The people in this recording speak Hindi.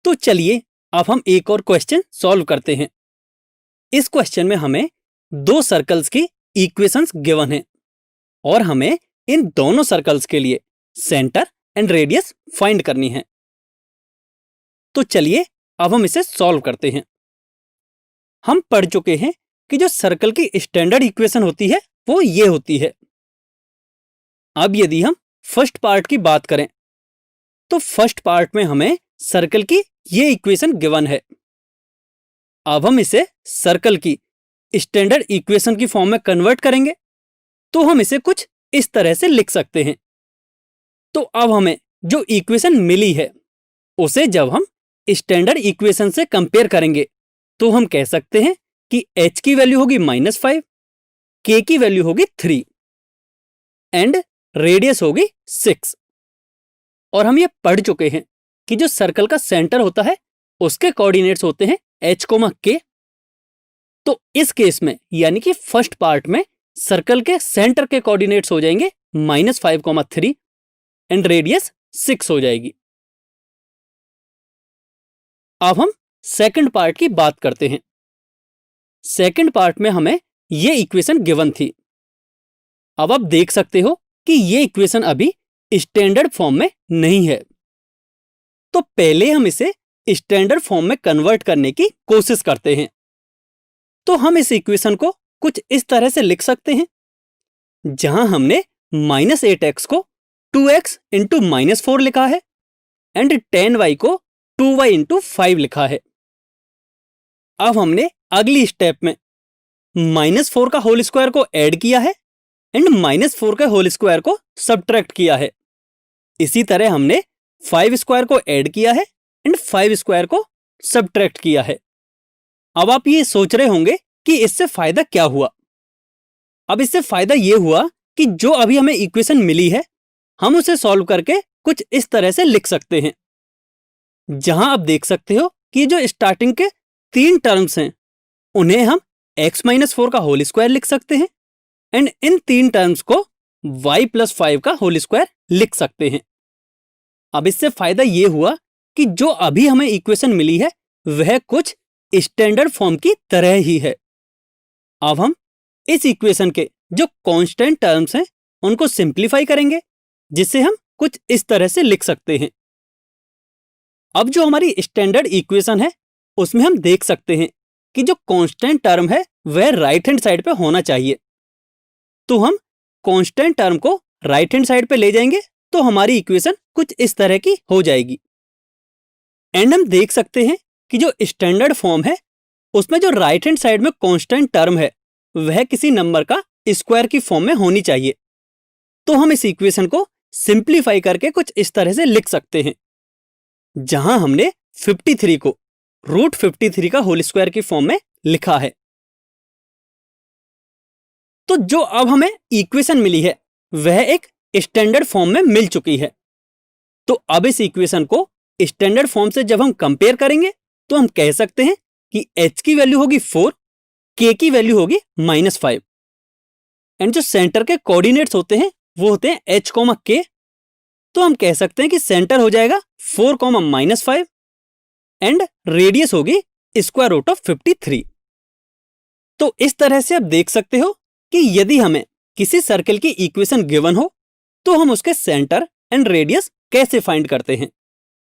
तो चलिए अब हम एक और क्वेश्चन सॉल्व करते हैं। इस क्वेश्चन में हमें दो सर्कल्स की इक्वेशंस गिवन है और हमें इन दोनों सर्कल्स के लिए सेंटर एंड रेडियस फाइंड करनी है। तो चलिए अब हम इसे सॉल्व करते हैं। हम पढ़ चुके हैं कि जो सर्कल की स्टैंडर्ड इक्वेशन होती है वो ये होती है। अब यदि हम फर्स्ट पार्ट की बात करें तो फर्स्ट पार्ट में हमें सर्कल की ये इक्वेशन गिवन है। अब हम इसे सर्कल की स्टैंडर्ड इक्वेशन की फॉर्म में कन्वर्ट करेंगे तो हम इसे कुछ इस तरह से लिख सकते हैं। तो अब हमें जो इक्वेशन मिली है उसे जब हम स्टैंडर्ड इक्वेशन से कंपेयर करेंगे तो हम कह सकते हैं कि h की वैल्यू होगी -5, k की वैल्यू होगी 3 एंड रेडियस होगी 6। और हम ये पढ़ चुके हैं कि जो सर्कल का सेंटर होता है उसके कोऑर्डिनेट्स होते हैं h, k। तो इस केस में यानी कि फर्स्ट पार्ट में सर्कल के सेंटर के कोऑर्डिनेट्स हो जाएंगे -5, 3 एंड रेडियस 6 हो जाएगी। अब हम सेकंड पार्ट की बात करते हैं। सेकंड पार्ट में हमें ये इक्वेशन गिवन थी। अब आप देख सकते हो कि ये इक्वेशन अभी स्टैंडर्ड फॉर्म में नहीं है, तो पहले हम इसे स्टैंडर्ड फॉर्म में कन्वर्ट करने की कोशिश करते हैं। तो हम इस इक्वेशन को कुछ इस तरह से लिख सकते हैं, जहां हमने -8x को 2x इंटू -4 लिखा है एंड 10y को 2y इंटू 5 लिखा है। अब हमने अगली स्टेप में -4 का होल स्क्वायर को ऐड किया है एंड -4 के होल स्क्वायर को सब्ट्रैक्ट किया है। इसी तरह हमने 5 स्क्वायर को ऐड किया है एंड 5 स्क्वायर को सब्ट्रैक्ट किया है। अब आप ये सोच रहे होंगे कि इससे फायदा क्या हुआ। अब इससे फायदा ये हुआ कि जो अभी हमें इक्वेशन मिली है हम उसे सॉल्व करके कुछ इस तरह से लिख सकते हैं, जहां आप देख सकते हो कि जो स्टार्टिंग के 3 टर्म्स हैं उन्हें हम x-4 का होल स्क्वायर लिख सकते हैं एंड इन 3 टर्म्स को y+5 का होल स्क्वायर लिख सकते हैं। अब इससे फायदा ये हुआ कि जो अभी हमें इक्वेशन मिली है वह कुछ स्टैंडर्ड फॉर्म की तरह ही है। अब हम इस इक्वेशन के जो कांस्टेंट टर्म्स हैं उनको सिंप्लीफाई करेंगे, जिससे हम कुछ इस तरह से लिख सकते हैं। अब जो हमारी स्टैंडर्ड इक्वेशन है उसमें हम देख सकते हैं कि जो कांस्टेंट टर्म है वह राइट हैंड साइड पे होना चाहिए। तो हम कांस्टेंट टर्म को राइट हैंड साइड पे ले जाएंगे तो हमारी इक्वेशन कुछ इस तरह की हो जाएगी। एंड हम देख सकते हैं कि जो स्टैंडर्ड फॉर्म है उसमें जो राइट हैंड साइड में कांस्टेंट टर्म है वह किसी नंबर का स्क्वायर की फॉर्म में होनी चाहिए। तो हम इस इक्वेशन को सिंप्लीफाई करके कुछ इस तरह से लिख सकते हैं, जहां हमने 53 को √53 का होल स्क्वायर की फॉर्म में लिखा है। तो जो अब हमें इक्वेशन मिली है वह एक स्टैंडर्ड फॉर्म में मिल चुकी है। तो अब इस इक्वेशन को स्टैंडर्ड फॉर्म से जब हम कंपेयर करेंगे तो हम कह सकते हैं कि h की वैल्यू होगी 4, k की वैल्यू होगी -5 एंड जो सेंटर के कोऑर्डिनेट्स होते हैं वो होते हैं h, k। तो हम कह सकते हैं कि सेंटर हो जाएगा 4, -5 एंड रेडियस होगी √53। तो इस तरह से आप देख सकते हो कि यदि हमें किसी सर्कल की इक्वेशन गिवन हो तो हम उसके सेंटर एंड रेडियस कैसे फाइंड करते हैं।